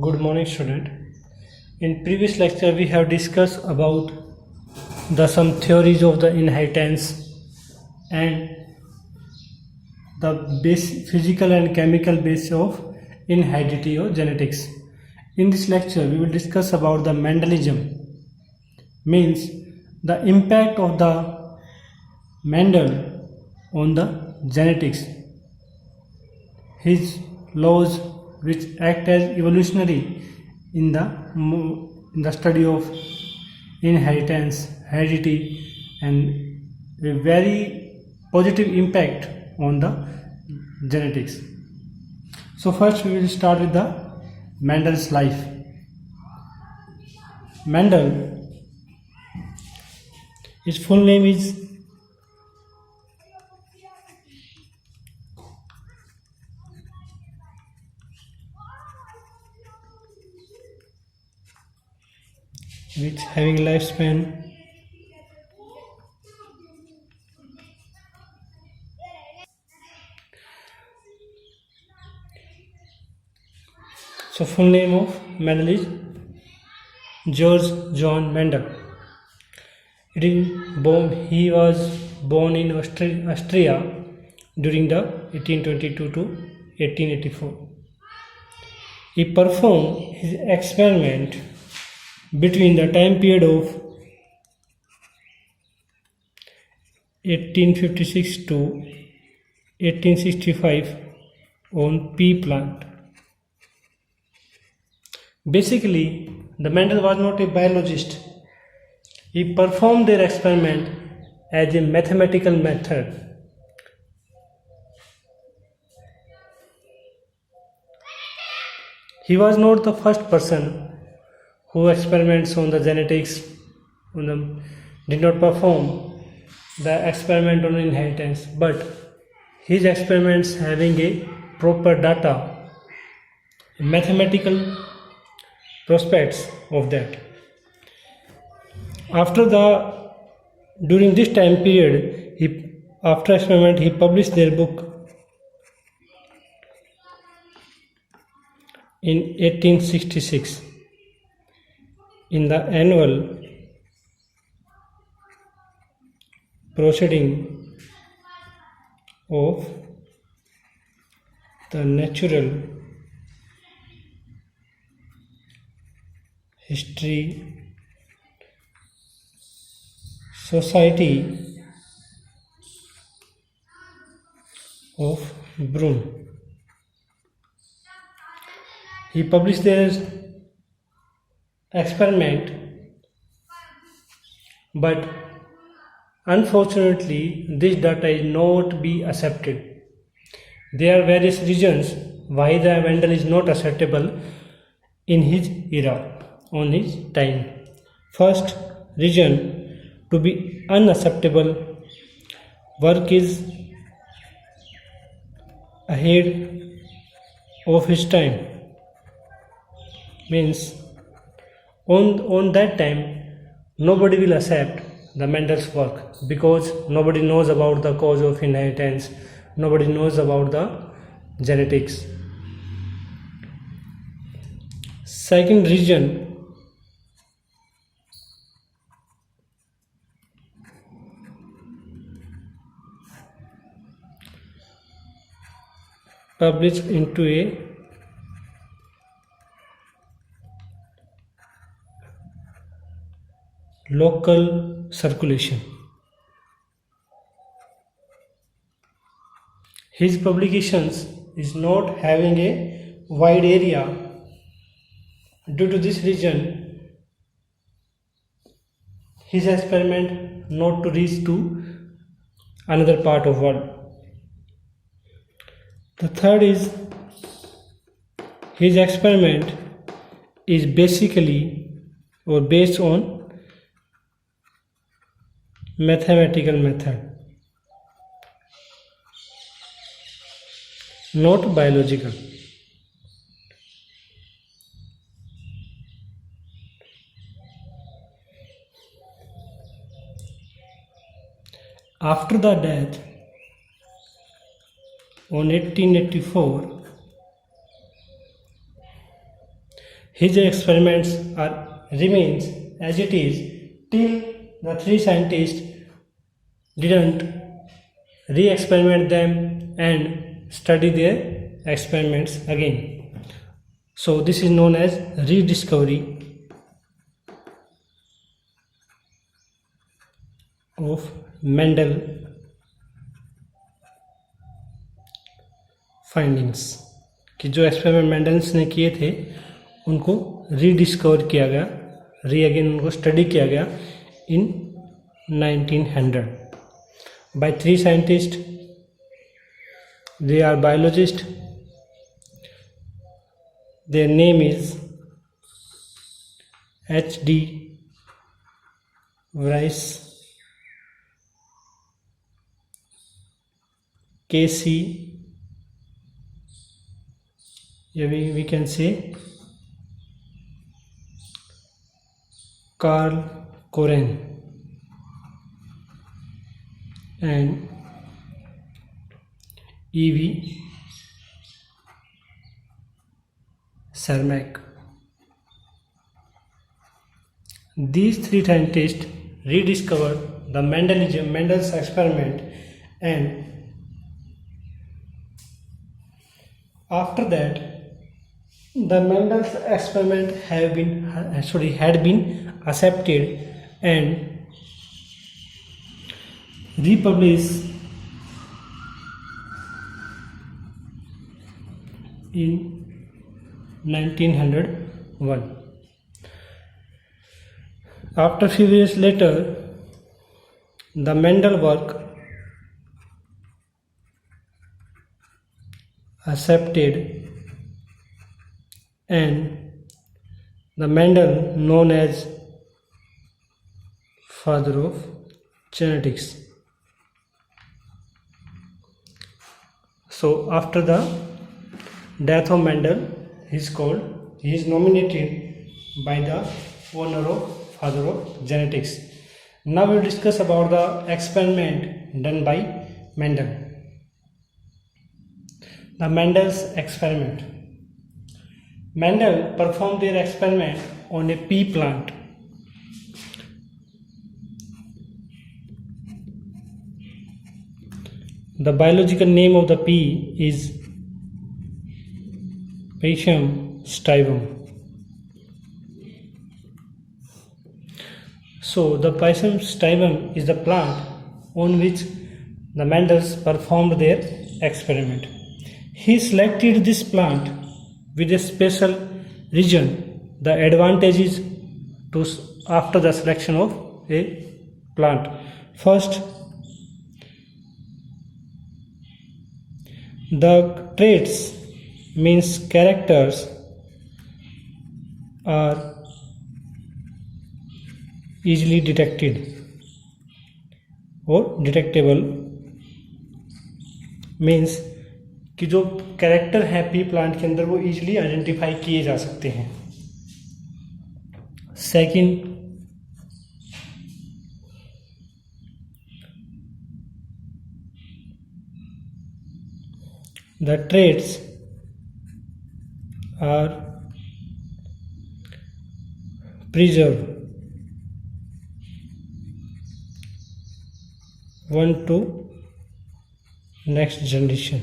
Good morning, student. In previous lecture, we have discussed about the some theories of the inheritance and the physical and chemical base of inheritance or genetics. In this lecture, we will discuss about the Mendelism, means the impact of the Mendel on the genetics, his laws which act as evolutionary in the study of inheritance, heredity, and a very positive impact on the genetics. So first we will start with the Mendel's life. Mendel, his full name is which having lifespan so full name of Mendel is George John Mendel. He was born in Austria during the 1822 to 1884. He performed his experiment between the time period of 1856 to 1865 on pea plant. Basically, the Mendel was not a biologist. He performed their experiment as a mathematical method. He was not the first person who experiments on the genetics, did not perform the experiment on inheritance, but his experiments having a proper data, mathematical prospects of that. During this time period, after experiment, he published their book in 1866 in the annual proceeding of the Natural History Society of Brunn. He published their experiment, but unfortunately this data is not be accepted. There are various reasons why the Mendel is not acceptable in his era, on his time. First reason to be unacceptable: work is ahead of his time. Means on that time nobody will accept the Mendel's work because nobody knows about the cause of inheritance, nobody knows about the genetics. Second reason, published into a local circulation. His publications is not having a wide area. Due to this reason, his experiment not to reach to another part of world. The third is his experiment is basically or based on mathematical method, not biological. After the death on 1884, His experiments remains as it is till the three scientists didn't re-experiment them and study their experiments again. So this is known as rediscovery of Mendel findings कि जो experiment Mendel's ने किए थे उनको rediscover किया गया, again उनको study किया गया in 1900 by three scientist. They are biologist. Their name is H.D. Rice, K.C. we can say Carl Coren and E.V. Cermak. These three scientists rediscovered the Mendel's experiment, and after that the Mendel's experiment had been accepted and republished in 1901. After few years later, the Mendel work accepted, and the Mendel known as father of genetics. So after the death of Mendel, he is nominated by the owner of father of genetics. Now we will discuss about the experiment done by Mendel. The Mendel's experiment. Mendel performed their experiment on a pea plant. The biological name of the pea is Pisum stivum. So the Pisum stivum is the plant on which the Mendels performed their experiment. He selected this plant with a special region. The advantage is after the selection of a plant. First, the traits means characters are easily detected or detectable, means कि जो character है P plant के अंदर वो easily identify किए जा सकते हैं. Second, the traits are preserved one to next generation.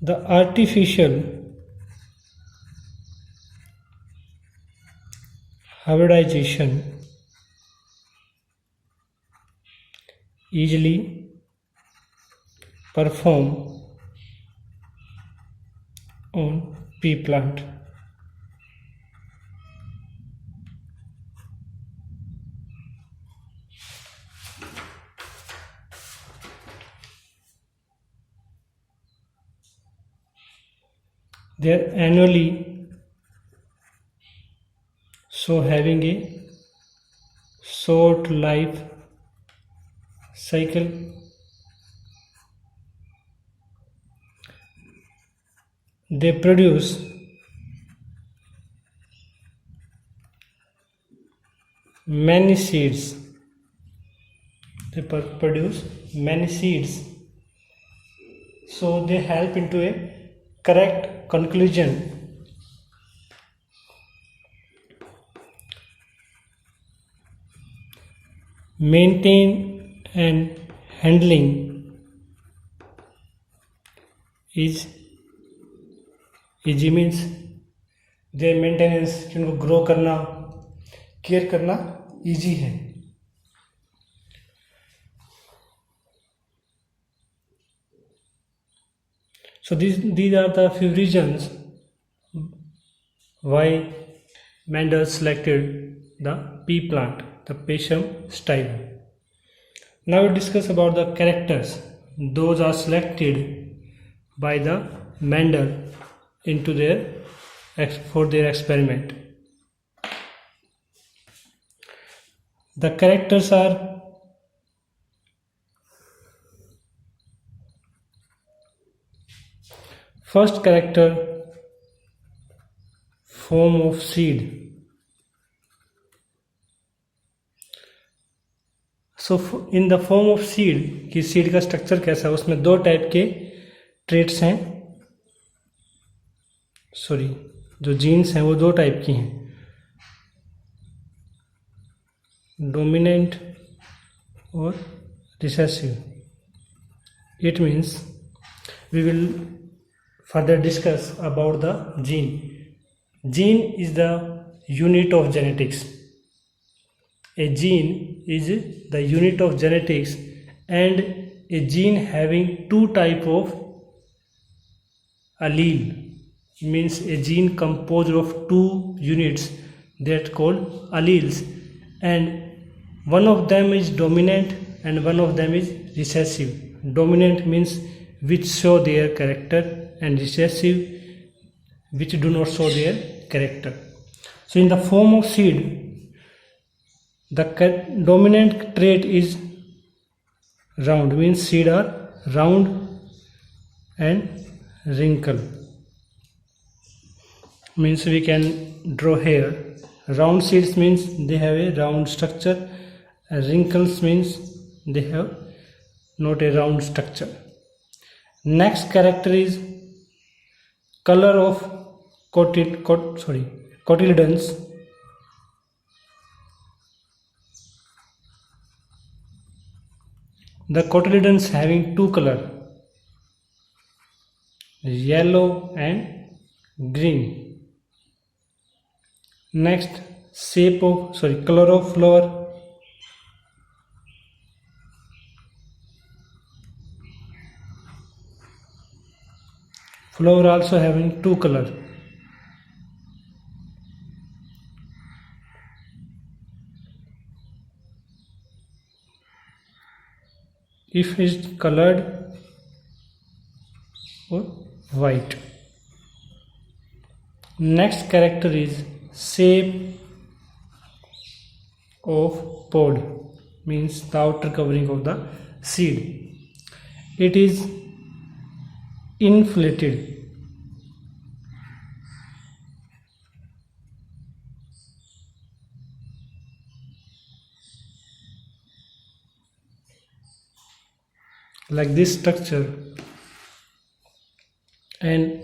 The artificial hybridization easily perform on pea plant. They are annually so having a short life cycle. They produce many seeds. so they help into a correct conclusion. Maintain and handling is easy, means their maintenance, जिनको grow करना, care करना easy है. So these are the few reasons why Mendel selected the pea plant, the Passion style. Now we discuss about the characters. Those are selected by the Mendel into for their experiment. The characters are first character, form of seed. So in the form of seed, कि seed का structure कैसा है, उसमें दो type के traits हैं, जो genes हैं वो दो टाइप की हैं, dominant और recessive. It means we will further discuss about the gene. Gene is the unit of genetics. A gene is the unit of genetics, and a gene having two type of allele means a gene composed of two units that called alleles, and one of them is dominant and one of them is recessive. Dominant means which show their character, and recessive which do not show their character. So in the form of seed, the dominant trait is round, means seed are round and wrinkle, means we can draw here. Round seeds means they have a round structure, and wrinkles means they have not a round structure. Next character is color of cotyledons. The cotyledons having two color, yellow and green. Next, color of flower. Flower also having two color. If is colored or white. Next character is shape of pod, means the outer covering of the seed. It is inflated. Like this structure, and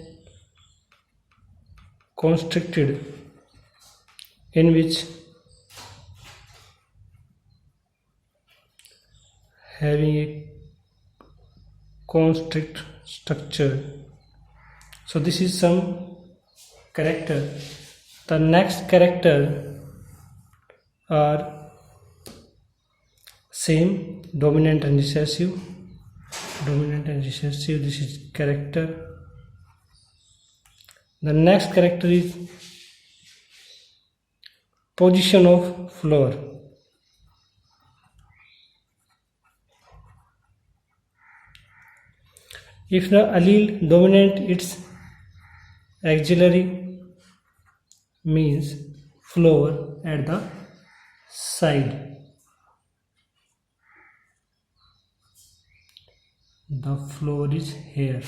constricted, in which having a constrict structure. So this is some character. The next character are same, dominant and recessive. This is character. The next character is position of flower. If the allele dominant, its axillary, means flower at the side. The flower is here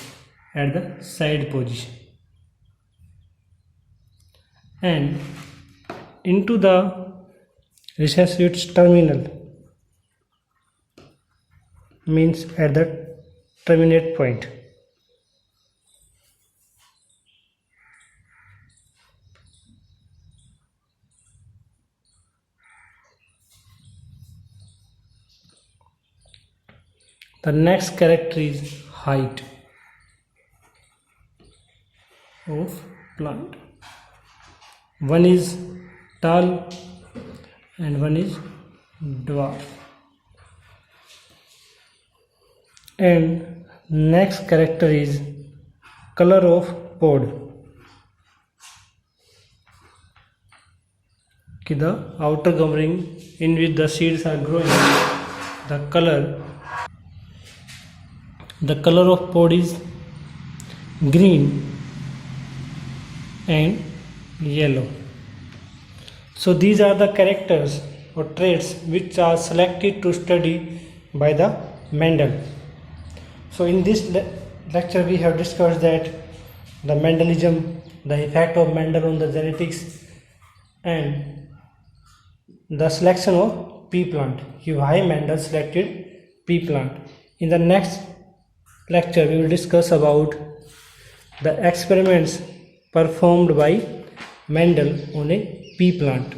at the side position, and into the recessive, its terminal, means at the terminate point. The next character is height of plant. One is tall and one is dwarf. And next character is color of pod. The outer covering in which the seeds are growing, the color of pod is green and yellow. So these are the characters or traits which are selected to study by the Mendel. So in this lecture we have discussed that the Mendelism, the effect of Mendel on the genetics, and the selection of pea plant. Why Mendel selected pea plant. In the next lecture we will discuss about the experiments performed by Mendel on a pea plant.